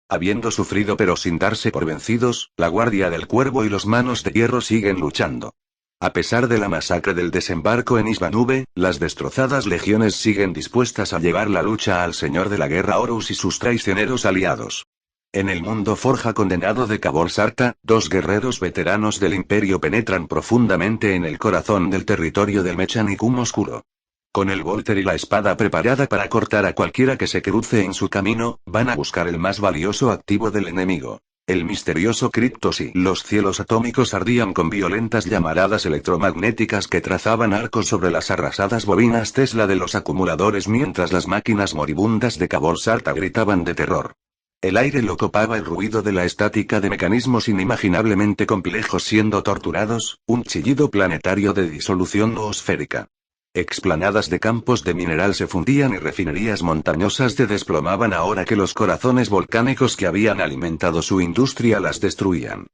Habiendo sufrido pero sin darse por vencidos, la Guardia del Cuervo y los Manos de Hierro siguen luchando. A pesar de la masacre del desembarco en Isbanube, las destrozadas legiones siguen dispuestas a llevar la lucha al Señor de la Guerra Horus y sus traicioneros aliados. En el mundo forja condenado de Cabor Sarta, dos guerreros veteranos del Imperio penetran profundamente en el corazón del territorio del Mechanicum Oscuro. Con el Volter y la espada preparada para cortar a cualquiera que se cruce en su camino, van a buscar el más valioso activo del enemigo. El misterioso Cryptos y los cielos atómicos ardían con violentas llamaradas electromagnéticas que trazaban arcos sobre las arrasadas bobinas Tesla de los acumuladores mientras las máquinas moribundas de Cabor Sarta gritaban de terror. El aire lo copaba el ruido de la estática de mecanismos inimaginablemente complejos siendo torturados, un chillido planetario de disolución noosférica. Explanadas de campos de mineral se fundían y refinerías montañosas se desplomaban ahora que los corazones volcánicos que habían alimentado su industria las destruían.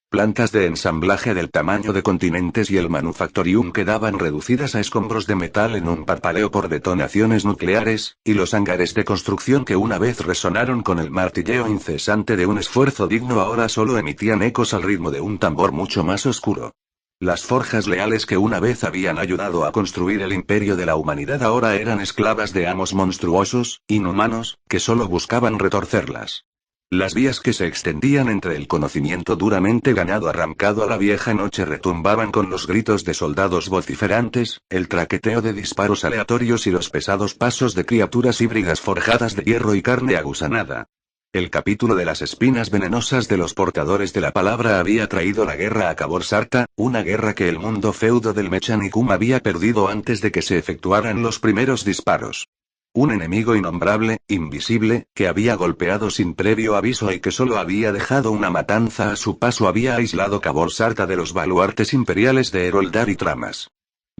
Plantas de ensamblaje del tamaño de continentes y el manufactorium quedaban reducidas a escombros de metal en un parpadeo por detonaciones nucleares, y los hangares de construcción que una vez resonaron con el martilleo incesante de un esfuerzo digno ahora solo emitían ecos al ritmo de un tambor mucho más oscuro. Las forjas leales que una vez habían ayudado a construir el imperio de la humanidad ahora eran esclavas de amos monstruosos, inhumanos, que solo buscaban retorcerlas. Las vías que se extendían entre el conocimiento duramente ganado arrancado a la vieja noche retumbaban con los gritos de soldados vociferantes, el traqueteo de disparos aleatorios y los pesados pasos de criaturas híbridas forjadas de hierro y carne agusanada. El capítulo de las espinas venenosas de los portadores de la palabra había traído la guerra a Cabor Sarta, una guerra que el mundo feudo del Mechanicum había perdido antes de que se efectuaran los primeros disparos. Un enemigo innombrable, invisible, que había golpeado sin previo aviso y que solo había dejado una matanza a su paso había aislado Cabor Sarta de los baluartes imperiales de Heroldar y Tramas.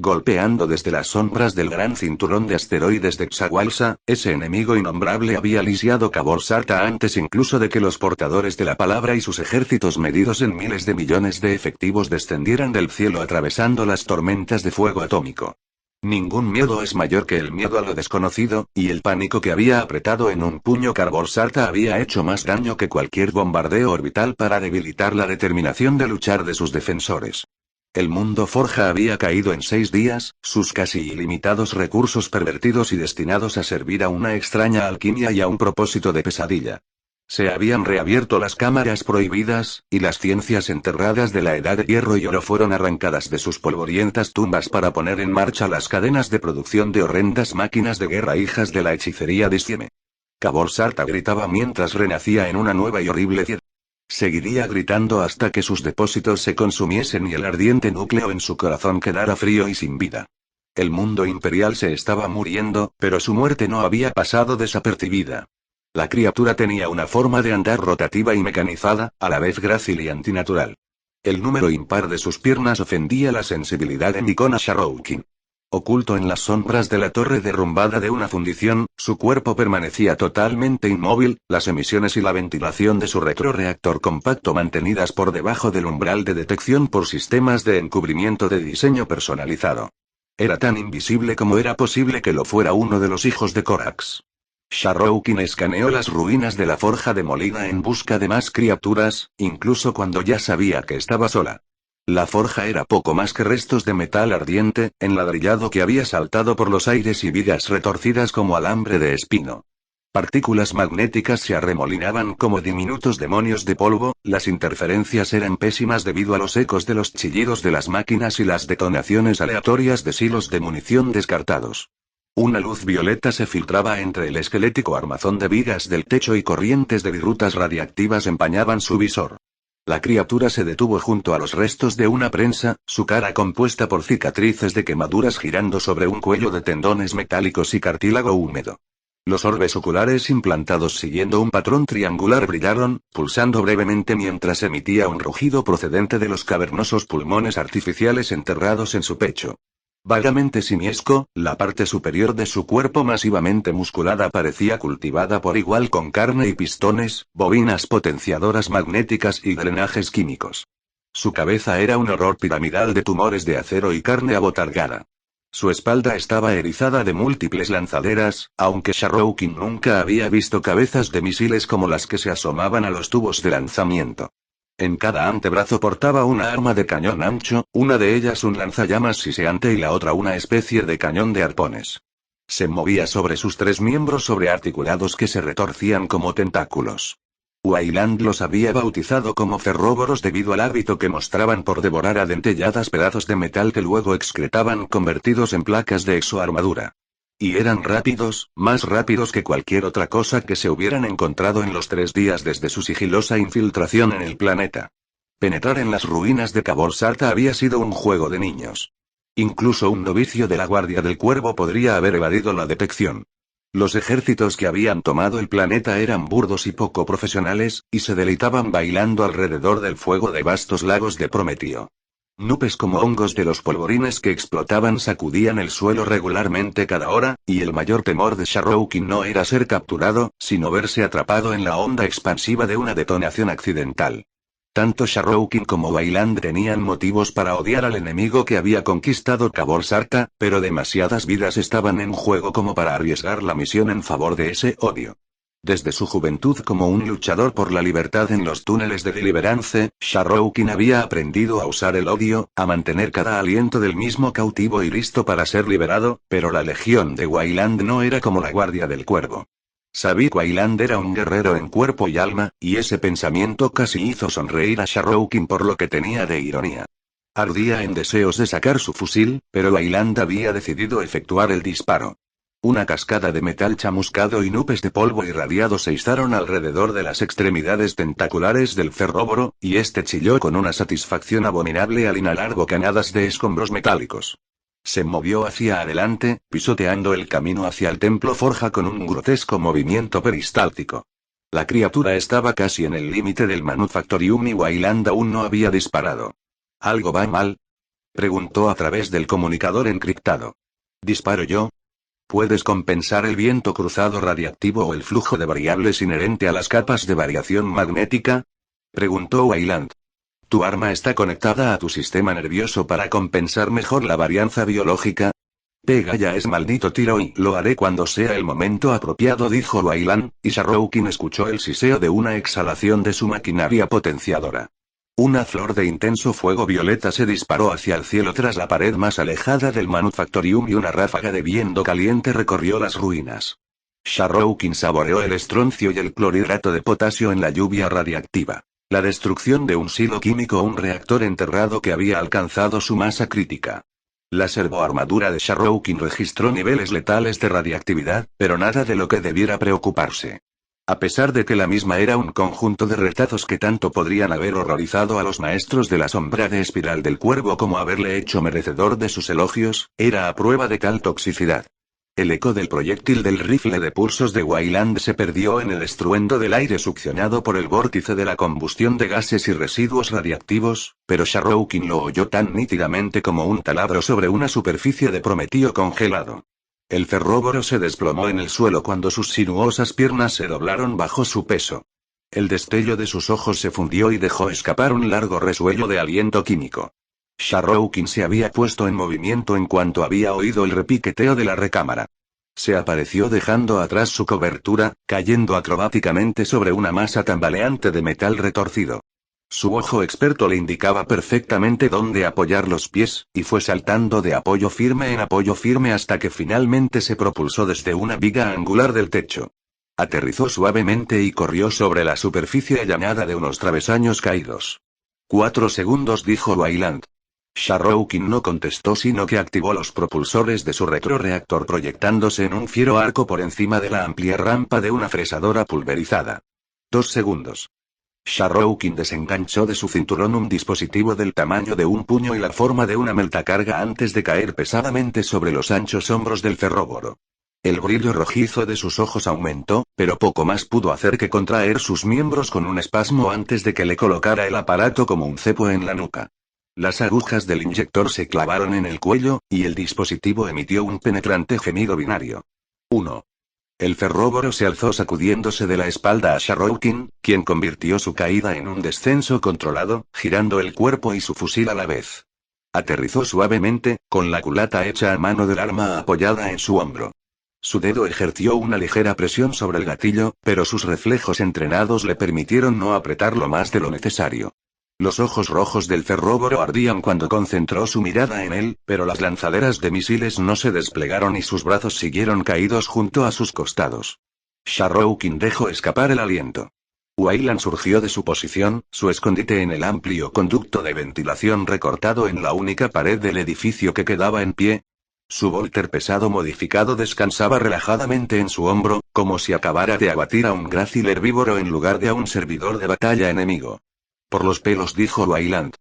Golpeando desde las sombras del gran cinturón de asteroides de Xawalsa, ese enemigo innombrable había lisiado Cabor Sarta antes incluso de que los portadores de la palabra y sus ejércitos medidos en miles de millones de efectivos descendieran del cielo atravesando las tormentas de fuego atómico. Ningún miedo es mayor que el miedo a lo desconocido, y el pánico que había apretado en un puño Cabor Sarta había hecho más daño que cualquier bombardeo orbital para debilitar la determinación de luchar de sus defensores. El mundo forja había caído en 6 días, sus casi ilimitados recursos pervertidos y destinados a servir a una extraña alquimia y a un propósito de pesadilla. Se habían reabierto las cámaras prohibidas, y las ciencias enterradas de la Edad de Hierro y Oro fueron arrancadas de sus polvorientas tumbas para poner en marcha las cadenas de producción de horrendas máquinas de guerra hijas de la hechicería de Sieme. Cabor Sarta gritaba mientras renacía en una nueva y horrible tierra. Seguiría gritando hasta que sus depósitos se consumiesen y el ardiente núcleo en su corazón quedara frío y sin vida. El mundo imperial se estaba muriendo, pero su muerte no había pasado desapercibida. La criatura tenía una forma de andar rotativa y mecanizada, a la vez grácil y antinatural. El número impar de sus piernas ofendía la sensibilidad de Mikona Sharoukin. Oculto en las sombras de la torre derrumbada de una fundición, su cuerpo permanecía totalmente inmóvil, las emisiones y la ventilación de su retroreactor compacto mantenidas por debajo del umbral de detección por sistemas de encubrimiento de diseño personalizado. Era tan invisible como era posible que lo fuera uno de los hijos de Corax. Sharoukin escaneó las ruinas de la forja de Molina en busca de más criaturas, incluso cuando ya sabía que estaba sola. La forja era poco más que restos de metal ardiente, enladrillado que había saltado por los aires y vigas retorcidas como alambre de espino. Partículas magnéticas se arremolinaban como diminutos demonios de polvo, las interferencias eran pésimas debido a los ecos de los chillidos de las máquinas y las detonaciones aleatorias de silos de munición descartados. Una luz violeta se filtraba entre el esquelético armazón de vigas del techo y corrientes de virutas radiactivas empañaban su visor. La criatura se detuvo junto a los restos de una prensa, su cara compuesta por cicatrices de quemaduras girando sobre un cuello de tendones metálicos y cartílago húmedo. Los orbes oculares implantados siguiendo un patrón triangular brillaron, pulsando brevemente mientras emitía un rugido procedente de los cavernosos pulmones artificiales enterrados en su pecho. Vagamente simiesco, la parte superior de su cuerpo masivamente musculada parecía cultivada por igual con carne y pistones, bobinas potenciadoras magnéticas y drenajes químicos. Su cabeza era un horror piramidal de tumores de acero y carne abotargada. Su espalda estaba erizada de múltiples lanzaderas, aunque Sharroukin nunca había visto cabezas de misiles como las que se asomaban a los tubos de lanzamiento. En cada antebrazo portaba una arma de cañón ancho, una de ellas un lanzallamas siseante y la otra una especie de cañón de arpones. Se movía sobre sus tres miembros sobrearticulados que se retorcían como tentáculos. Wayland los había bautizado como ferróboros debido al hábito que mostraban por devorar a dentelladas pedazos de metal que luego excretaban convertidos en placas de exoarmadura. Y eran rápidos, más rápidos que cualquier otra cosa que se hubieran encontrado en los 3 días desde su sigilosa infiltración en el planeta. Penetrar en las ruinas de Cabor Sarta había sido un juego de niños. Incluso un novicio de la Guardia del Cuervo podría haber evadido la detección. Los ejércitos que habían tomado el planeta eran burdos y poco profesionales, y se deleitaban bailando alrededor del fuego de vastos lagos de Prometeo. Nubes como hongos de los polvorines que explotaban sacudían el suelo regularmente cada hora, y el mayor temor de Sharroukin no era ser capturado, sino verse atrapado en la onda expansiva de una detonación accidental. Tanto Sharroukin como Wayland tenían motivos para odiar al enemigo que había conquistado Cabor Sarta, pero demasiadas vidas estaban en juego como para arriesgar la misión en favor de ese odio. Desde su juventud como un luchador por la libertad en los túneles de Deliverance, Sharroukin había aprendido a usar el odio, a mantener cada aliento del mismo cautivo y listo para ser liberado, pero la legión de Wayland no era como la Guardia del Cuervo. Sabía que Wayland era un guerrero en cuerpo y alma, y ese pensamiento casi hizo sonreír a Sharroukin por lo que tenía de ironía. Ardía en deseos de sacar su fusil, pero Wayland había decidido efectuar el disparo. Una cascada de metal chamuscado y nubes de polvo irradiado se izaron alrededor de las extremidades tentaculares del ferróboro, y este chilló con una satisfacción abominable al inhalar bocanadas de escombros metálicos. Se movió hacia adelante, pisoteando el camino hacia el templo forja con un grotesco movimiento peristáltico. La criatura estaba casi en el límite del Manufactorium y Wayland aún no había disparado. ¿Algo va mal?, preguntó a través del comunicador encriptado. ¿Disparo yo? ¿Puedes compensar el viento cruzado radiactivo o el flujo de variables inherente a las capas de variación magnética?, preguntó Wayland. ¿Tu arma está conectada a tu sistema nervioso para compensar mejor la varianza biológica? Pega ya ese maldito tiro y lo haré cuando sea el momento apropiado, dijo Wayland, y Sharroukin escuchó el siseo de una exhalación de su maquinaria potenciadora. Una flor de intenso fuego violeta se disparó hacia el cielo tras la pared más alejada del Manufactorium y una ráfaga de viento caliente recorrió las ruinas. Sharroukin saboreó el estroncio y el clorhidrato de potasio en la lluvia radiactiva. La destrucción de un silo químico o un reactor enterrado que había alcanzado su masa crítica. La servoarmadura de Sharroukin registró niveles letales de radiactividad, pero nada de lo que debiera preocuparse. A pesar de que la misma era un conjunto de retazos que tanto podrían haber horrorizado a los maestros de la sombra de espiral del cuervo como haberle hecho merecedor de sus elogios, era a prueba de tal toxicidad. El eco del proyectil del rifle de pulsos de Wayland se perdió en el estruendo del aire succionado por el vórtice de la combustión de gases y residuos radiactivos, pero Sharroukin lo oyó tan nítidamente como un taladro sobre una superficie de Prometeo congelado. El ferróboro se desplomó en el suelo cuando sus sinuosas piernas se doblaron bajo su peso. El destello de sus ojos se fundió y dejó escapar un largo resuello de aliento químico. Sharroukin se había puesto en movimiento en cuanto había oído el repiqueteo de la recámara. Se apareció dejando atrás su cobertura, cayendo acrobáticamente sobre una masa tambaleante de metal retorcido. Su ojo experto le indicaba perfectamente dónde apoyar los pies, y fue saltando de apoyo firme en apoyo firme hasta que finalmente se propulsó desde una viga angular del techo. Aterrizó suavemente y corrió sobre la superficie allanada de unos travesaños caídos. 4 segundos, dijo Wayland. Sharroukin no contestó sino que activó los propulsores de su retroreactor proyectándose en un fiero arco por encima de la amplia rampa de una fresadora pulverizada. 2 segundos. Sharroukin desenganchó de su cinturón un dispositivo del tamaño de un puño y la forma de una meltacarga antes de caer pesadamente sobre los anchos hombros del ferróboro. El brillo rojizo de sus ojos aumentó, pero poco más pudo hacer que contraer sus miembros con un espasmo antes de que le colocara el aparato como un cepo en la nuca. Las agujas del inyector se clavaron en el cuello, y el dispositivo emitió un penetrante gemido binario. 1. El ferróboro se alzó sacudiéndose de la espalda a Sharroukin, quien convirtió su caída en un descenso controlado, girando el cuerpo y su fusil a la vez. Aterrizó suavemente, con la culata hecha a mano del arma apoyada en su hombro. Su dedo ejerció una ligera presión sobre el gatillo, pero sus reflejos entrenados le permitieron no apretarlo más de lo necesario. Los ojos rojos del cerróboro ardían cuando concentró su mirada en él, pero las lanzaderas de misiles no se desplegaron y sus brazos siguieron caídos junto a sus costados. Sharroukin dejó escapar el aliento. Wayland surgió de su posición, su escondite en el amplio conducto de ventilación recortado en la única pared del edificio que quedaba en pie. Su Volter pesado modificado descansaba relajadamente en su hombro, como si acabara de abatir a un grácil herbívoro en lugar de a un servidor de batalla enemigo. Por los pelos, dijo Wayland.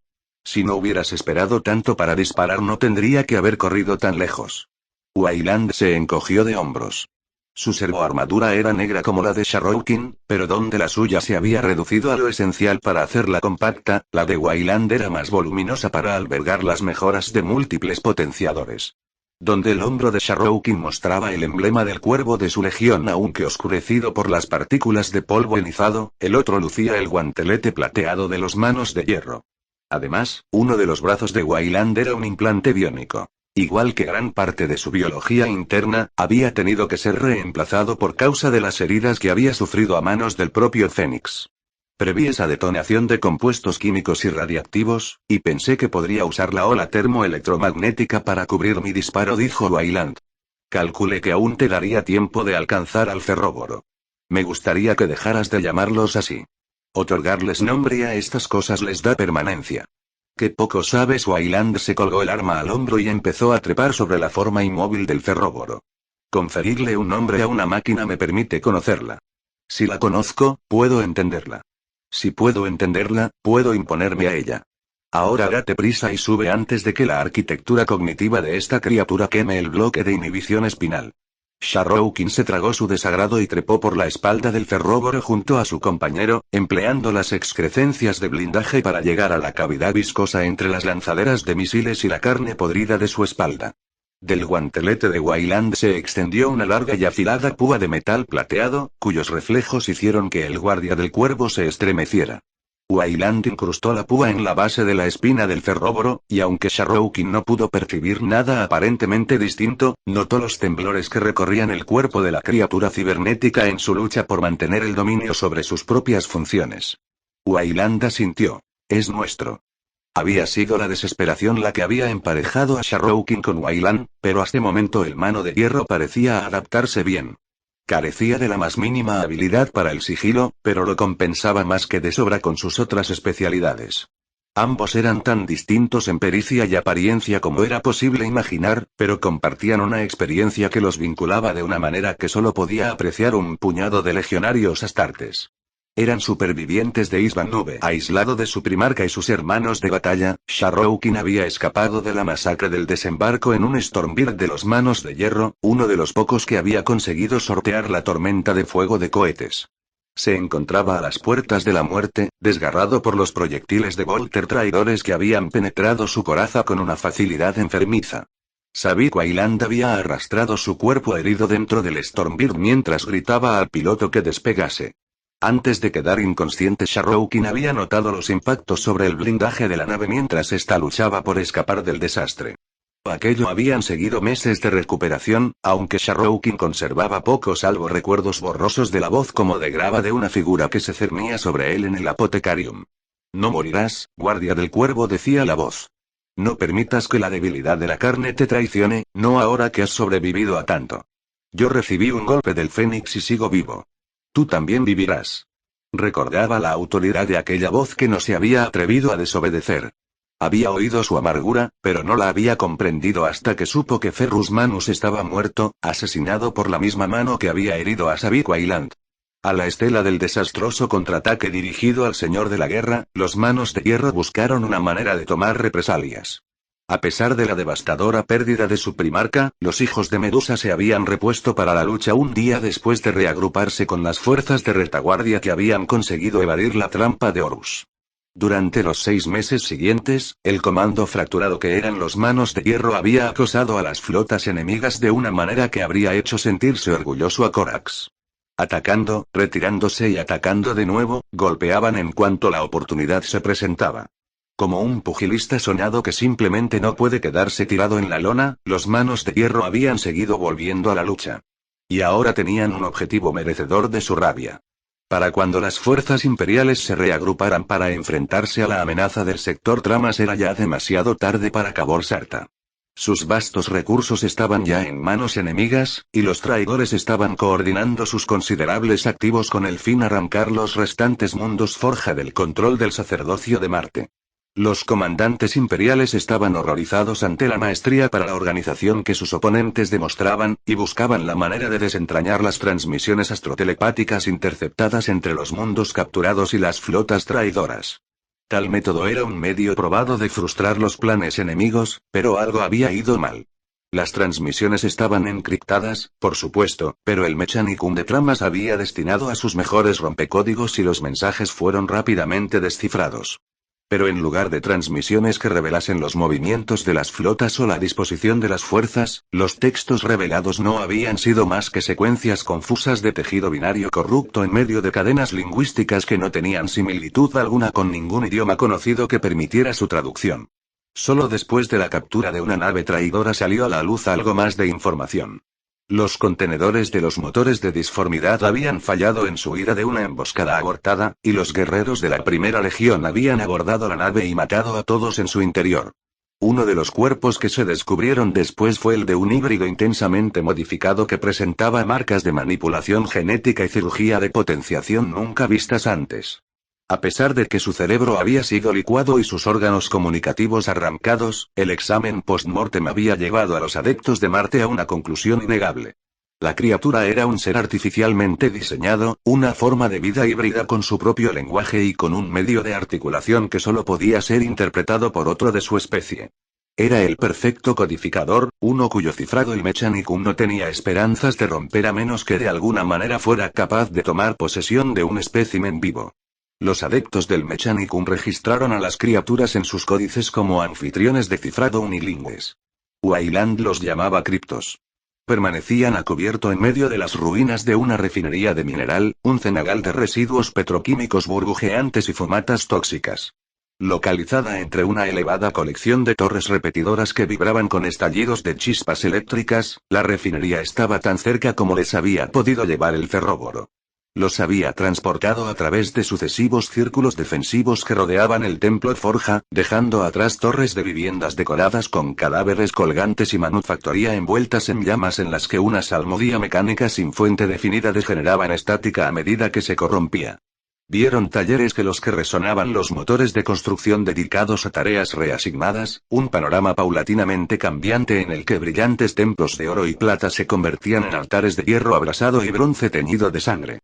Si no hubieras esperado tanto para disparar no tendría que haber corrido tan lejos. Wayland se encogió de hombros. Su servoarmadura era negra como la de Sharroukin, pero donde la suya se había reducido a lo esencial para hacerla compacta, la de Wayland era más voluminosa para albergar las mejoras de múltiples potenciadores. Donde el hombro de Sharroukin mostraba el emblema del cuervo de su legión aunque oscurecido por las partículas de polvo ionizado, el otro lucía el guantelete plateado de los manos de hierro. Además, uno de los brazos de Wayland era un implante biónico. Igual que gran parte de su biología interna, había tenido que ser reemplazado por causa de las heridas que había sufrido a manos del propio Fénix. Preví esa detonación de compuestos químicos y radiactivos, y pensé que podría usar la ola termoelectromagnética para cubrir mi disparo, dijo Wayland. Calculé que aún te daría tiempo de alcanzar al cerróboro. Me gustaría que dejaras de llamarlos así. Otorgarles nombre a estas cosas les da permanencia. Qué poco sabes. Wayland se colgó el arma al hombro y empezó a trepar sobre la forma inmóvil del cerróboro. Conferirle un nombre a una máquina me permite conocerla. Si la conozco, puedo entenderla. Si puedo entenderla, puedo imponerme a ella. Ahora date prisa y sube antes de que la arquitectura cognitiva de esta criatura queme el bloque de inhibición espinal. Sharroukin se tragó su desagrado y trepó por la espalda del cerróboro junto a su compañero, empleando las excrecencias de blindaje para llegar a la cavidad viscosa entre las lanzaderas de misiles y la carne podrida de su espalda. Del guantelete de Wayland se extendió una larga y afilada púa de metal plateado, cuyos reflejos hicieron que el guardia del cuervo se estremeciera. Wayland incrustó la púa en la base de la espina del cerróboro, y aunque Sharroukin no pudo percibir nada aparentemente distinto, notó los temblores que recorrían el cuerpo de la criatura cibernética en su lucha por mantener el dominio sobre sus propias funciones. Wayland asintió. Es nuestro. Había sido la desesperación la que había emparejado a Sharroukin con Wayland, pero hasta momento el mano de hierro parecía adaptarse bien. Carecía de la más mínima habilidad para el sigilo, pero lo compensaba más que de sobra con sus otras especialidades. Ambos eran tan distintos en pericia y apariencia como era posible imaginar, pero compartían una experiencia que los vinculaba de una manera que solo podía apreciar un puñado de legionarios astartes. Eran supervivientes de Isbanube. Aislado de su primarca y sus hermanos de batalla, Sharroukin había escapado de la masacre del desembarco en un Stormbird de los manos de hierro, uno de los pocos que había conseguido sortear la tormenta de fuego de cohetes. Se encontraba a las puertas de la muerte, desgarrado por los proyectiles de Volter traidores que habían penetrado su coraza con una facilidad enfermiza. Sabía que Wayland había arrastrado su cuerpo herido dentro del Stormbird mientras gritaba al piloto que despegase. Antes de quedar inconsciente, Sharroukin había notado los impactos sobre el blindaje de la nave mientras ésta luchaba por escapar del desastre. Aquello habían seguido meses de recuperación, aunque Sharroukin conservaba poco salvo recuerdos borrosos de la voz como de grava de una figura que se cernía sobre él en el apotecarium. No morirás, guardia del cuervo, decía la voz. No permitas que la debilidad de la carne te traicione, no ahora que has sobrevivido a tanto. Yo recibí un golpe del Fénix y sigo vivo. Tú también vivirás. Recordaba la autoridad de aquella voz que no se había atrevido a desobedecer. Había oído su amargura, pero no la había comprendido hasta que supo que Ferrus Manus estaba muerto, asesinado por la misma mano que había herido a Sabik Wayland. A la estela del desastroso contraataque dirigido al señor de la guerra, los manos de hierro buscaron una manera de tomar represalias. A pesar de la devastadora pérdida de su primarca, los hijos de Medusa se habían repuesto para la lucha un día después de reagruparse con las fuerzas de retaguardia que habían conseguido evadir la trampa de Horus. Durante los 6 meses siguientes, el comando fracturado que eran los manos de hierro había acosado a las flotas enemigas de una manera que habría hecho sentirse orgulloso a Corax. Atacando, retirándose y atacando de nuevo, golpeaban en cuanto la oportunidad se presentaba. Como un pugilista soñado que simplemente no puede quedarse tirado en la lona, los manos de hierro habían seguido volviendo a la lucha. Y ahora tenían un objetivo merecedor de su rabia. Para cuando las fuerzas imperiales se reagruparan para enfrentarse a la amenaza del sector Tramas era ya demasiado tarde para Cabor Sarta. Sus vastos recursos estaban ya en manos enemigas, y los traidores estaban coordinando sus considerables activos con el fin de arrancar los restantes mundos Forja del control del sacerdocio de Marte. Los comandantes imperiales estaban horrorizados ante la maestría para la organización que sus oponentes demostraban, y buscaban la manera de desentrañar las transmisiones astrotelepáticas interceptadas entre los mundos capturados y las flotas traidoras. Tal método era un medio probado de frustrar los planes enemigos, pero algo había ido mal. Las transmisiones estaban encriptadas, por supuesto, pero el Mechanicum de Tramas había destinado a sus mejores rompecódigos y los mensajes fueron rápidamente descifrados. Pero en lugar de transmisiones que revelasen los movimientos de las flotas o la disposición de las fuerzas, los textos revelados no habían sido más que secuencias confusas de tejido binario corrupto en medio de cadenas lingüísticas que no tenían similitud alguna con ningún idioma conocido que permitiera su traducción. Solo después de la captura de una nave traidora salió a la luz algo más de información. Los contenedores de los motores de disformidad habían fallado en su huida de una emboscada abortada, y los guerreros de la Primera Legión habían abordado la nave y matado a todos en su interior. Uno de los cuerpos que se descubrieron después fue el de un híbrido intensamente modificado que presentaba marcas de manipulación genética y cirugía de potenciación nunca vistas antes. A pesar de que su cerebro había sido licuado y sus órganos comunicativos arrancados, el examen post-mortem había llevado a los adeptos de Marte a una conclusión innegable. La criatura era un ser artificialmente diseñado, una forma de vida híbrida con su propio lenguaje y con un medio de articulación que solo podía ser interpretado por otro de su especie. Era el perfecto codificador, uno cuyo cifrado el Mechanicum no tenía esperanzas de romper a menos que de alguna manera fuera capaz de tomar posesión de un espécimen vivo. Los adeptos del Mechanicum registraron a las criaturas en sus códices como anfitriones de cifrado unilingües. Wayland los llamaba criptos. Permanecían a cubierto en medio de las ruinas de una refinería de mineral, un cenagal de residuos petroquímicos burbujeantes y fumatas tóxicas. Localizada entre una elevada colección de torres repetidoras que vibraban con estallidos de chispas eléctricas, la refinería estaba tan cerca como les había podido llevar el ferróboro. Los había transportado a través de sucesivos círculos defensivos que rodeaban el templo Forja, dejando atrás torres de viviendas decoradas con cadáveres colgantes y manufactoría envueltas en llamas en las que una salmodía mecánica sin fuente definida degeneraba en estática a medida que se corrompía. Vieron talleres que resonaban los motores de construcción dedicados a tareas reasignadas, un panorama paulatinamente cambiante en el que brillantes templos de oro y plata se convertían en altares de hierro abrasado y bronce teñido de sangre.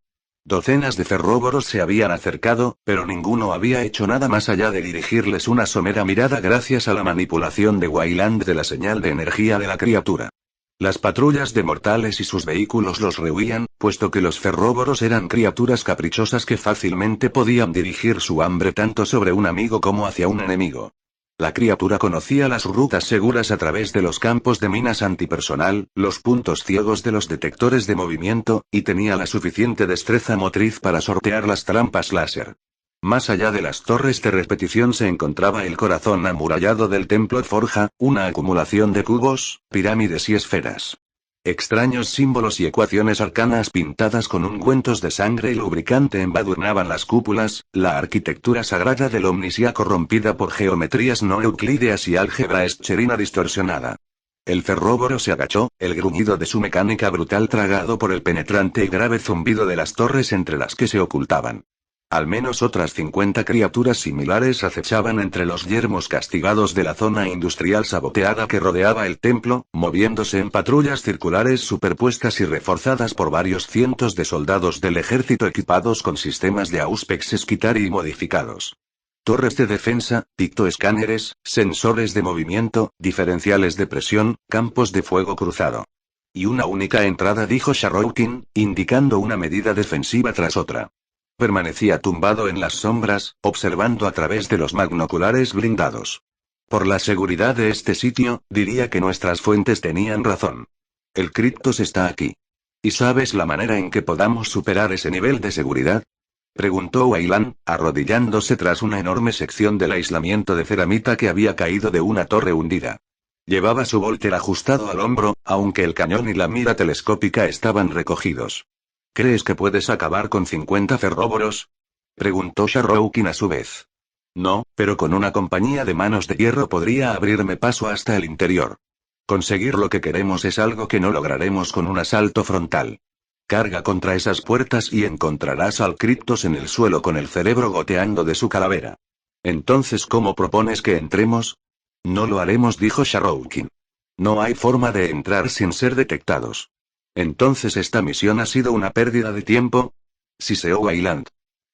Docenas de ferróboros se habían acercado, pero ninguno había hecho nada más allá de dirigirles una somera mirada gracias a la manipulación de Wayland de la señal de energía de la criatura. Las patrullas de mortales y sus vehículos los rehuían, puesto que los ferróboros eran criaturas caprichosas que fácilmente podían dirigir su hambre tanto sobre un amigo como hacia un enemigo. La criatura conocía las rutas seguras a través de los campos de minas antipersonal, los puntos ciegos de los detectores de movimiento, y tenía la suficiente destreza motriz para sortear las trampas láser. Más allá de las torres de repetición se encontraba el corazón amurallado del templo Forja, una acumulación de cubos, pirámides y esferas. Extraños símbolos y ecuaciones arcanas pintadas con ungüentos de sangre y lubricante embadurnaban las cúpulas, la arquitectura sagrada del Omnisia corrompida por geometrías no euclídeas y álgebra escherina distorsionada. El ferróboro se agachó, el gruñido de su mecánica brutal tragado por el penetrante y grave zumbido de las torres entre las que se ocultaban. Al menos otras 50 criaturas similares acechaban entre los yermos castigados de la zona industrial saboteada que rodeaba el templo, moviéndose en patrullas circulares superpuestas y reforzadas por varios cientos de soldados del ejército equipados con sistemas de Auspex Esquitari y modificados. Torres de defensa, pictoescáneres, sensores de movimiento, diferenciales de presión, campos de fuego cruzado. Y una única entrada, dijo Sharroukin, indicando una medida defensiva tras otra. Permanecía tumbado en las sombras, observando a través de los magnoculares blindados. Por la seguridad de este sitio, diría que nuestras fuentes tenían razón. El Cryptos está aquí. ¿Y sabes la manera en que podamos superar ese nivel de seguridad? Preguntó Wayland, arrodillándose tras una enorme sección del aislamiento de ceramita que había caído de una torre hundida. Llevaba su volter ajustado al hombro, aunque el cañón y la mira telescópica estaban recogidos. ¿Crees que puedes acabar con 50 ferróboros? Preguntó Sharroukin a su vez. No, pero con una compañía de manos de hierro podría abrirme paso hasta el interior. Conseguir lo que queremos es algo que no lograremos con un asalto frontal. Carga contra esas puertas y encontrarás al Cryptos en el suelo con el cerebro goteando de su calavera. Entonces, ¿cómo propones que entremos? No lo haremos, dijo Sharroukin. No hay forma de entrar sin ser detectados. Entonces, ¿esta misión ha sido una pérdida de tiempo? Siseó Wayland.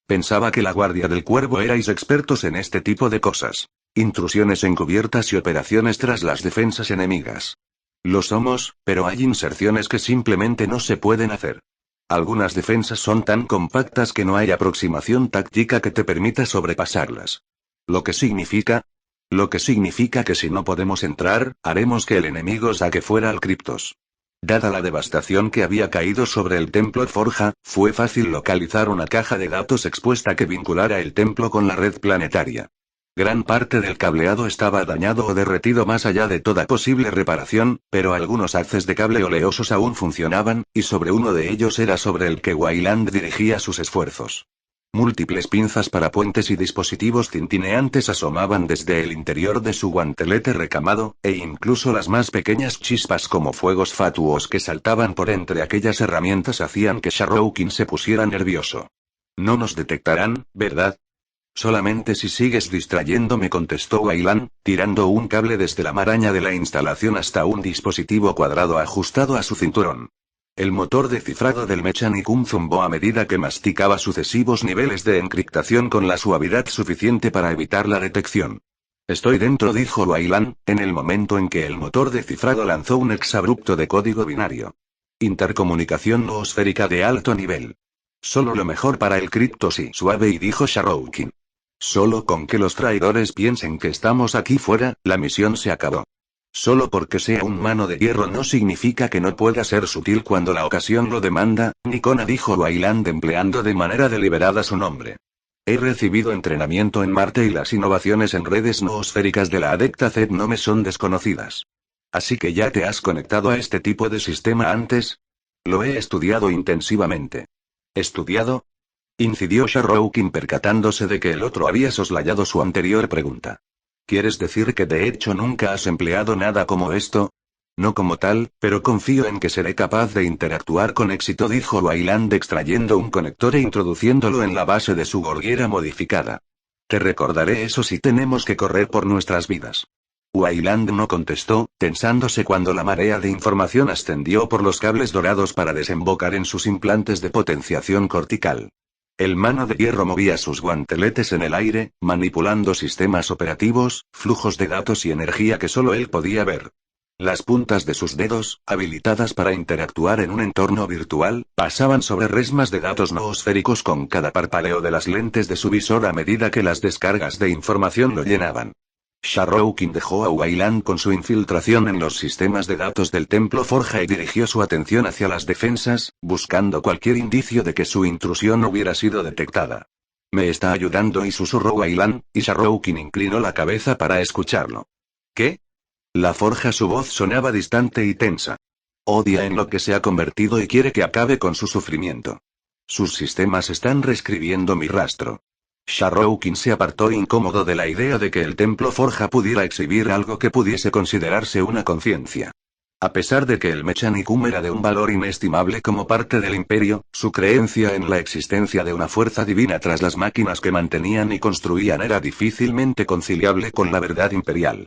Pensaba que la Guardia del Cuervo erais expertos en este tipo de cosas. Intrusiones encubiertas y operaciones tras las defensas enemigas. Lo somos, pero hay inserciones que simplemente no se pueden hacer. Algunas defensas son tan compactas que no hay aproximación táctica que te permita sobrepasarlas. ¿Lo que significa? Lo que significa que si no podemos entrar, haremos que el enemigo saque fuera al Cryptos. Dada la devastación que había caído sobre el templo Forja, fue fácil localizar una caja de datos expuesta que vinculara el templo con la red planetaria. Gran parte del cableado estaba dañado o derretido más allá de toda posible reparación, pero algunos haces de cable oleosos aún funcionaban, y sobre uno de ellos era sobre el que Wayland dirigía sus esfuerzos. Múltiples pinzas para puentes y dispositivos tintineantes asomaban desde el interior de su guantelete recamado, e incluso las más pequeñas chispas como fuegos fatuos que saltaban por entre aquellas herramientas hacían que Sharroukin se pusiera nervioso. No nos detectarán, ¿verdad? Solamente si sigues distrayéndome, contestó Wayland, tirando un cable desde la maraña de la instalación hasta un dispositivo cuadrado ajustado a su cinturón. El motor de cifrado del Mechanicum zumbó a medida que masticaba sucesivos niveles de encriptación con la suavidad suficiente para evitar la detección. Estoy dentro, dijo Wayland, en el momento en que el motor de cifrado lanzó un exabrupto de código binario. Intercomunicación noosférica de alto nivel. Solo lo mejor para el Cryptos y suave, y dijo Sharroukin. Solo con que los traidores piensen que estamos aquí fuera, la misión se acabó. Solo porque sea un mano de hierro no significa que no pueda ser sutil cuando la ocasión lo demanda, Nikona, dijo Wayland empleando de manera deliberada su nombre. He recibido entrenamiento en Marte y las innovaciones en redes noosféricas de la adepta Zed no me son desconocidas. Así que ya te has conectado a este tipo de sistema antes. Lo he estudiado intensivamente. ¿Estudiado? Incidió Sharroukin, percatándose de que el otro había soslayado su anterior pregunta. ¿Quieres decir que de hecho nunca has empleado nada como esto? No como tal, pero confío en que seré capaz de interactuar con éxito, dijo Wayland extrayendo un conector e introduciéndolo en la base de su gorguera modificada. Te recordaré eso si tenemos que correr por nuestras vidas. Wayland no contestó, tensándose cuando la marea de información ascendió por los cables dorados para desembocar en sus implantes de potenciación cortical. El mano de hierro movía sus guanteletes en el aire, manipulando sistemas operativos, flujos de datos y energía que solo él podía ver. Las puntas de sus dedos, habilitadas para interactuar en un entorno virtual, pasaban sobre resmas de datos noosféricos con cada parpadeo de las lentes de su visor a medida que las descargas de información lo llenaban. Sharroukin dejó a Wayland con su infiltración en los sistemas de datos del Templo Forja y dirigió su atención hacia las defensas, buscando cualquier indicio de que su intrusión hubiera sido detectada. Me está ayudando, y susurró Wayland, y Sharroukin inclinó la cabeza para escucharlo. ¿Qué? La Forja, su voz sonaba distante y tensa. Odia en lo que se ha convertido y quiere que acabe con su sufrimiento. Sus sistemas están reescribiendo mi rastro. Sharroukin se apartó incómodo de la idea de que el Templo Forja pudiera exhibir algo que pudiese considerarse una conciencia. A pesar de que el Mechanicum era de un valor inestimable como parte del Imperio, su creencia en la existencia de una fuerza divina tras las máquinas que mantenían y construían era difícilmente conciliable con la verdad imperial.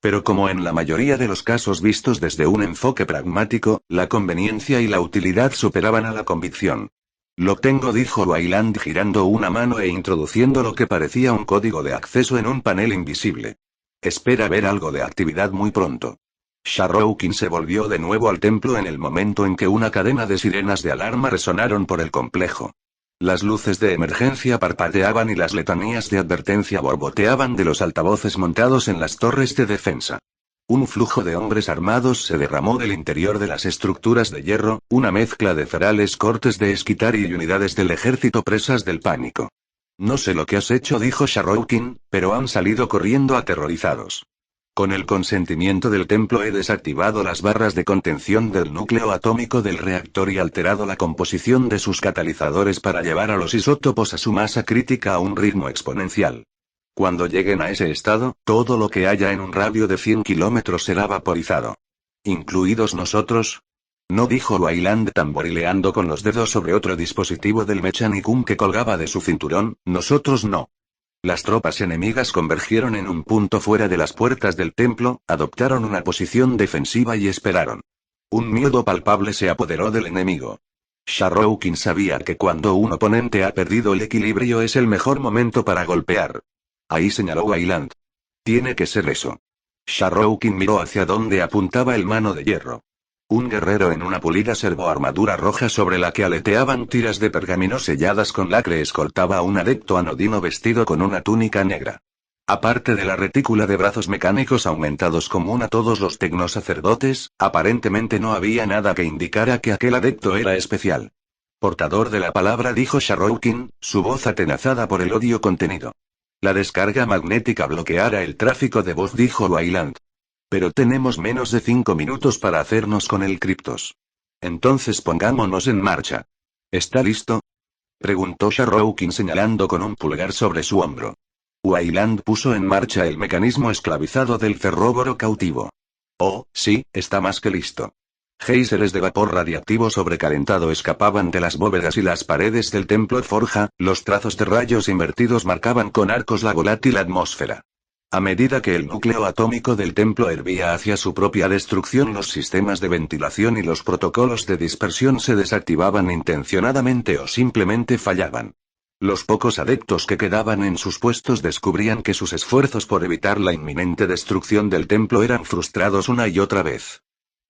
Pero como en la mayoría de los casos vistos desde un enfoque pragmático, la conveniencia y la utilidad superaban a la convicción. Lo tengo, dijo Wayland girando una mano e introduciendo lo que parecía un código de acceso en un panel invisible. Espera ver algo de actividad muy pronto. Sharroukin se volvió de nuevo al templo en el momento en que una cadena de sirenas de alarma resonaron por el complejo. Las luces de emergencia parpadeaban y las letanías de advertencia borboteaban de los altavoces montados en las torres de defensa. Un flujo de hombres armados se derramó del interior de las estructuras de hierro, una mezcla de ferales cortes de Skitari y unidades del ejército presas del pánico. No sé lo que has hecho, dijo Sharroukin, pero han salido corriendo aterrorizados. Con el consentimiento del templo he desactivado las barras de contención del núcleo atómico del reactor y alterado la composición de sus catalizadores para llevar a los isótopos a su masa crítica a un ritmo exponencial. Cuando lleguen a ese estado, todo lo que haya en un radio de 100 kilómetros será vaporizado. ¿Incluidos nosotros? No, dijo Wayland tamborileando con los dedos sobre otro dispositivo del Mechanicum que colgaba de su cinturón, nosotros no. Las tropas enemigas convergieron en un punto fuera de las puertas del templo, adoptaron una posición defensiva y esperaron. Un miedo palpable se apoderó del enemigo. Sharroukin sabía que cuando un oponente ha perdido el equilibrio es el mejor momento para golpear. Ahí señaló Wayland. Tiene que ser eso. Sharroukin miró hacia donde apuntaba el mano de hierro. Un guerrero en una pulida servoarmadura roja sobre la que aleteaban tiras de pergamino selladas con lacre escoltaba a un adepto anodino vestido con una túnica negra. Aparte de la retícula de brazos mecánicos aumentados común a todos los tecnosacerdotes, aparentemente no había nada que indicara que aquel adepto era especial. Portador de la palabra, dijo Sharroukin, su voz atenazada por el odio contenido. La descarga magnética bloqueará el tráfico de voz, dijo Wayland. Pero tenemos menos de 5 minutos para hacernos con el Cryptos. Entonces pongámonos en marcha. ¿Está listo? Preguntó Sharroukin señalando con un pulgar sobre su hombro. Wayland puso en marcha el mecanismo esclavizado del ferróboro cautivo. Oh, sí, está más que listo. Géiseres de vapor radiactivo sobrecalentado escapaban de las bóvedas y las paredes del templo forja, los trazos de rayos invertidos marcaban con arcos la volátil atmósfera. A medida que el núcleo atómico del templo hervía hacia su propia destrucción, los sistemas de ventilación y los protocolos de dispersión se desactivaban intencionadamente o simplemente fallaban. Los pocos adeptos que quedaban en sus puestos descubrían que sus esfuerzos por evitar la inminente destrucción del templo eran frustrados una y otra vez.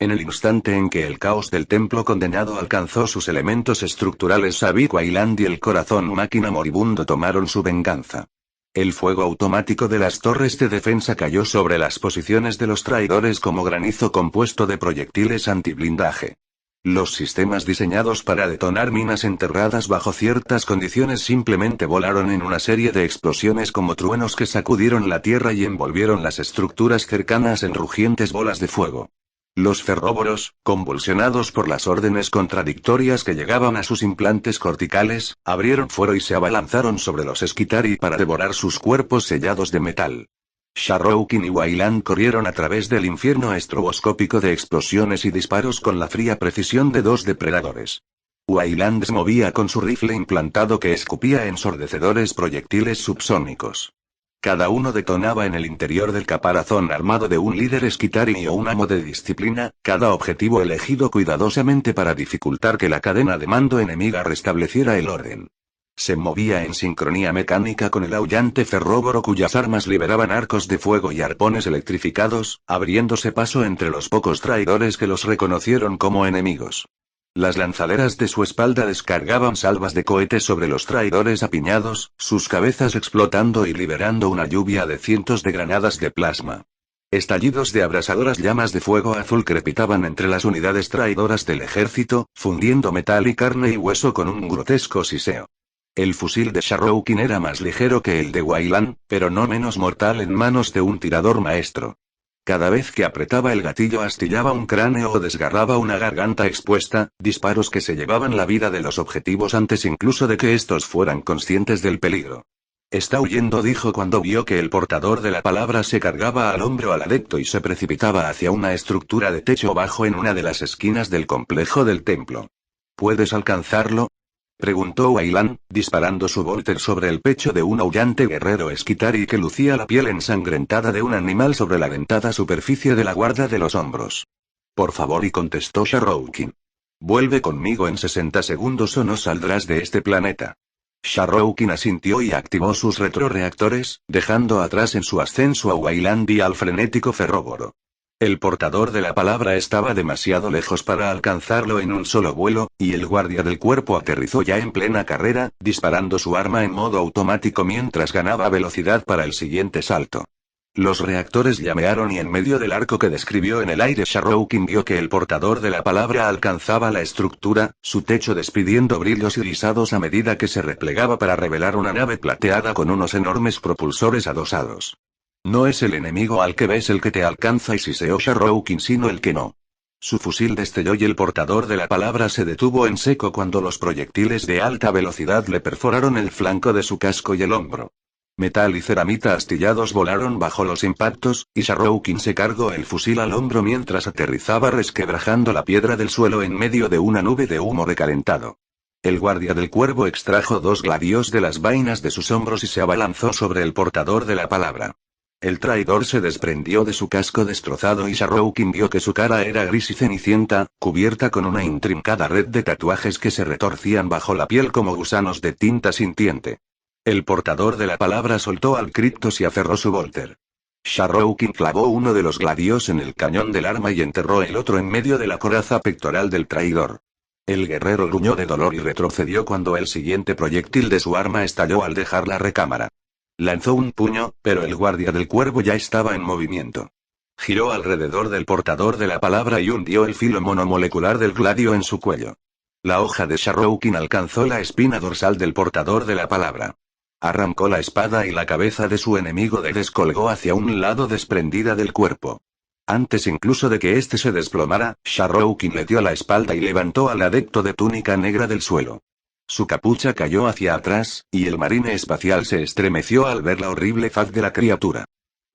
En el instante en que el caos del templo condenado alcanzó sus elementos estructurales, Sabik Wayland y el corazón máquina moribundo tomaron su venganza. El fuego automático de las torres de defensa cayó sobre las posiciones de los traidores como granizo compuesto de proyectiles antiblindaje. Los sistemas diseñados para detonar minas enterradas bajo ciertas condiciones simplemente volaron en una serie de explosiones como truenos que sacudieron la tierra y envolvieron las estructuras cercanas en rugientes bolas de fuego. Los ferróboros, convulsionados por las órdenes contradictorias que llegaban a sus implantes corticales, abrieron fuego y se abalanzaron sobre los Skitari para devorar sus cuerpos sellados de metal. Sharroukin y Wayland corrieron a través del infierno estroboscópico de explosiones y disparos con la fría precisión de dos depredadores. Wayland se movía con su rifle implantado que escupía ensordecedores proyectiles subsónicos. Cada uno detonaba en el interior del caparazón armado de un líder Skitari o un amo de disciplina, cada objetivo elegido cuidadosamente para dificultar que la cadena de mando enemiga restableciera el orden. Se movía en sincronía mecánica con el aullante ferróboro cuyas armas liberaban arcos de fuego y arpones electrificados, abriéndose paso entre los pocos traidores que los reconocieron como enemigos. Las lanzaderas de su espalda descargaban salvas de cohetes sobre los traidores apiñados, sus cabezas explotando y liberando una lluvia de cientos de granadas de plasma. Estallidos de abrasadoras llamas de fuego azul crepitaban entre las unidades traidoras del ejército, fundiendo metal y carne y hueso con un grotesco siseo. El fusil de Sharroukin era más ligero que el de Wayland, pero no menos mortal en manos de un tirador maestro. Cada vez que apretaba el gatillo astillaba un cráneo o desgarraba una garganta expuesta, disparos que se llevaban la vida de los objetivos antes incluso de que estos fueran conscientes del peligro. Está huyendo, dijo cuando vio que el portador de la palabra se cargaba al hombro al adepto y se precipitaba hacia una estructura de techo bajo en una de las esquinas del complejo del templo. ¿Puedes alcanzarlo?, preguntó Wayland, disparando su volter sobre el pecho de un aullante guerrero Skitari que lucía la piel ensangrentada de un animal sobre la dentada superficie de la guarda de los hombros. Por favor, y contestó Sharroukin. Vuelve conmigo en 60 segundos o no saldrás de este planeta. Sharroukin asintió y activó sus retroreactores, dejando atrás en su ascenso a Wayland y al frenético ferróboro. El portador de la palabra estaba demasiado lejos para alcanzarlo en un solo vuelo, y el guardia del cuerpo aterrizó ya en plena carrera, disparando su arma en modo automático mientras ganaba velocidad para el siguiente salto. Los reactores llamearon y en medio del arco que describió en el aire Sharroukin vio que el portador de la palabra alcanzaba la estructura, su techo despidiendo brillos irisados a medida que se replegaba para revelar una nave plateada con unos enormes propulsores adosados. No es el enemigo al que ves el que te alcanza y siseó Sharroukin sino el que no. Su fusil destelló y el portador de la palabra se detuvo en seco cuando los proyectiles de alta velocidad le perforaron el flanco de su casco y el hombro. Metal y ceramita astillados volaron bajo los impactos, y Sharroukin se cargó el fusil al hombro mientras aterrizaba resquebrajando la piedra del suelo en medio de una nube de humo recalentado. El guardia del cuervo extrajo 2 gladios de las vainas de sus hombros y se abalanzó sobre el portador de la palabra. El traidor se desprendió de su casco destrozado y Sharroukin vio que su cara era gris y cenicienta, cubierta con una intrincada red de tatuajes que se retorcían bajo la piel como gusanos de tinta sintiente. El portador de la palabra soltó al Kryptos y aferró su Volter. Sharroukin clavó uno de los gladios en el cañón del arma y enterró el otro en medio de la coraza pectoral del traidor. El guerrero gruñó de dolor y retrocedió cuando el siguiente proyectil de su arma estalló al dejar la recámara. Lanzó un puño, pero el guardia del cuervo ya estaba en movimiento. Giró alrededor del portador de la palabra y hundió el filo monomolecular del gladio en su cuello. La hoja de Sharroukin alcanzó la espina dorsal del portador de la palabra. Arrancó la espada y la cabeza de su enemigo descolgó hacia un lado desprendida del cuerpo. Antes incluso de que éste se desplomara, Sharroukin le dio la espalda y levantó al adepto de túnica negra del suelo. Su capucha cayó hacia atrás, y el marine espacial se estremeció al ver la horrible faz de la criatura.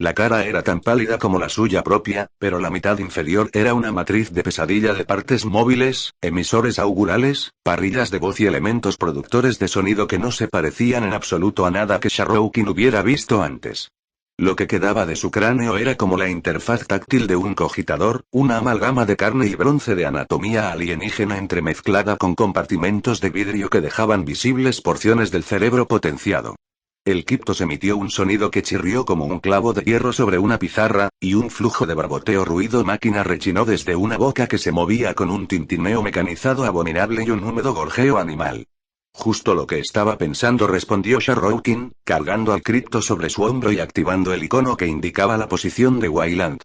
La cara era tan pálida como la suya propia, pero la mitad inferior era una matriz de pesadilla de partes móviles, emisores augurales, parrillas de voz y elementos productores de sonido que no se parecían en absoluto a nada que Sharroukin hubiera visto antes. Lo que quedaba de su cráneo era como la interfaz táctil de un cogitador, una amalgama de carne y bronce de anatomía alienígena entremezclada con compartimentos de vidrio que dejaban visibles porciones del cerebro potenciado. El Kryptos emitió un sonido que chirrió como un clavo de hierro sobre una pizarra, y un flujo de barboteo ruido máquina rechinó desde una boca que se movía con un tintineo mecanizado abominable y un húmedo gorjeo animal. Justo lo que estaba pensando, respondió Sharroukin, cargando al Kryptos sobre su hombro y activando el icono que indicaba la posición de Wayland.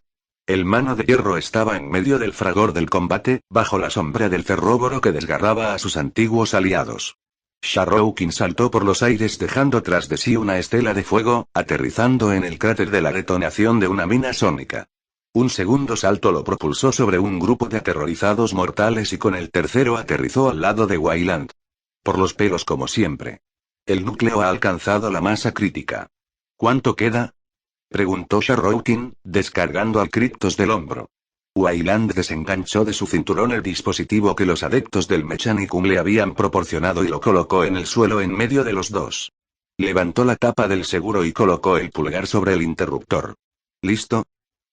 El mano de hierro estaba en medio del fragor del combate, bajo la sombra del cerróboro que desgarraba a sus antiguos aliados. Sharroukin saltó por los aires dejando tras de sí una estela de fuego, aterrizando en el cráter de la detonación de una mina sónica. Un segundo salto lo propulsó sobre un grupo de aterrorizados mortales y con el tercero aterrizó al lado de Wayland. Por los pelos como siempre. El núcleo ha alcanzado la masa crítica. ¿Cuánto queda?, preguntó Sharroukin, descargando al Kryptos del hombro. Wayland desenganchó de su cinturón el dispositivo que los adeptos del Mechanicum le habían proporcionado y lo colocó en el suelo en medio de los dos. Levantó la tapa del seguro y colocó el pulgar sobre el interruptor. ¿Listo?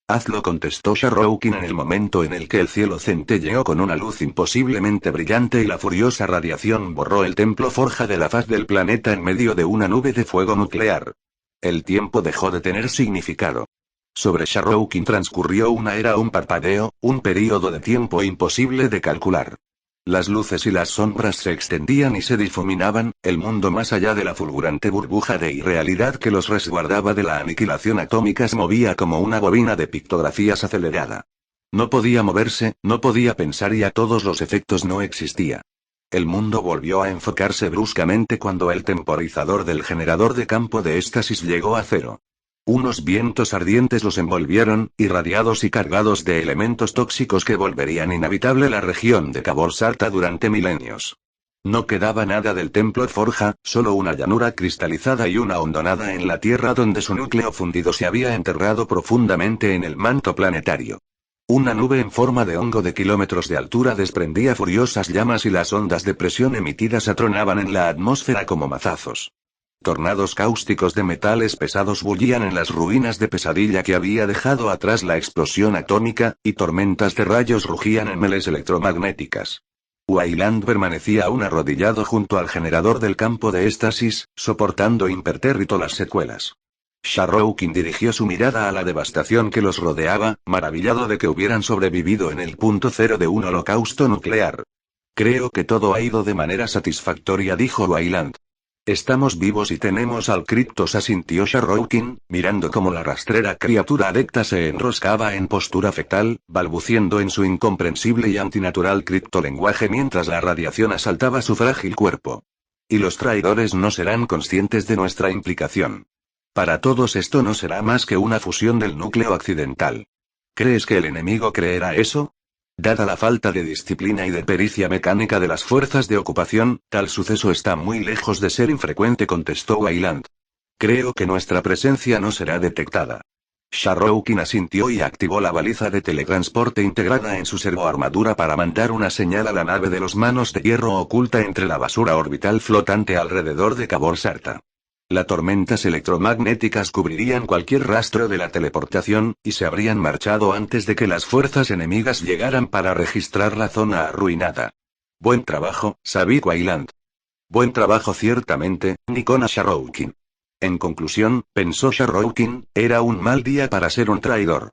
Hazlo, contestó Sharroukin en el momento en el que el cielo centelleó con una luz imposiblemente brillante y la furiosa radiación borró el templo forja de la faz del planeta en medio de una nube de fuego nuclear. El tiempo dejó de tener significado. Sobre Sharroukin transcurrió una era, un parpadeo, un período de tiempo imposible de calcular. Las luces y las sombras se extendían y se difuminaban, el mundo más allá de la fulgurante burbuja de irrealidad que los resguardaba de la aniquilación atómica se movía como una bobina de pictografías acelerada. No podía moverse, no podía pensar y a todos los efectos no existía. El mundo volvió a enfocarse bruscamente cuando el temporizador del generador de campo de éxtasis llegó a cero. Unos vientos ardientes los envolvieron, irradiados y cargados de elementos tóxicos que volverían inhabitable la región de Cabor Sarta durante milenios. No quedaba nada del templo forja, solo una llanura cristalizada y una hondonada en la tierra donde su núcleo fundido se había enterrado profundamente en el manto planetario. Una nube en forma de hongo de kilómetros de altura desprendía furiosas llamas y las ondas de presión emitidas atronaban en la atmósfera como mazazos. Tornados cáusticos de metales pesados bullían en las ruinas de pesadilla que había dejado atrás la explosión atómica, y tormentas de rayos rugían en meles electromagnéticas. Wayland permanecía aún arrodillado junto al generador del campo de éxtasis, soportando impertérrito las secuelas. Sharroukin dirigió su mirada a la devastación que los rodeaba, maravillado de que hubieran sobrevivido en el punto cero de un holocausto nuclear. Creo que todo ha ido de manera satisfactoria, dijo Wayland. Estamos vivos y tenemos al Kryptos, asintió Sharroukin, mirando cómo la rastrera criatura adecta se enroscaba en postura fetal, balbuciendo en su incomprensible y antinatural criptolenguaje mientras la radiación asaltaba su frágil cuerpo. Y los traidores no serán conscientes de nuestra implicación. Para todos esto no será más que una fusión del núcleo accidental. ¿Crees que el enemigo creerá eso? Dada la falta de disciplina y de pericia mecánica de las fuerzas de ocupación, tal suceso está muy lejos de ser infrecuente, contestó Wayland. Creo que nuestra presencia no será detectada. Sharroukin asintió y activó la baliza de teletransporte integrada en su servoarmadura para mandar una señal a la nave de los manos de hierro oculta entre la basura orbital flotante alrededor de Cabor Sarta. Las tormentas electromagnéticas cubrirían cualquier rastro de la teleportación, y se habrían marchado antes de que las fuerzas enemigas llegaran para registrar la zona arruinada. Buen trabajo, Savik Wayland. Buen trabajo ciertamente, Nikona Sharroukin. En conclusión, pensó Sharroukin, era un mal día para ser un traidor.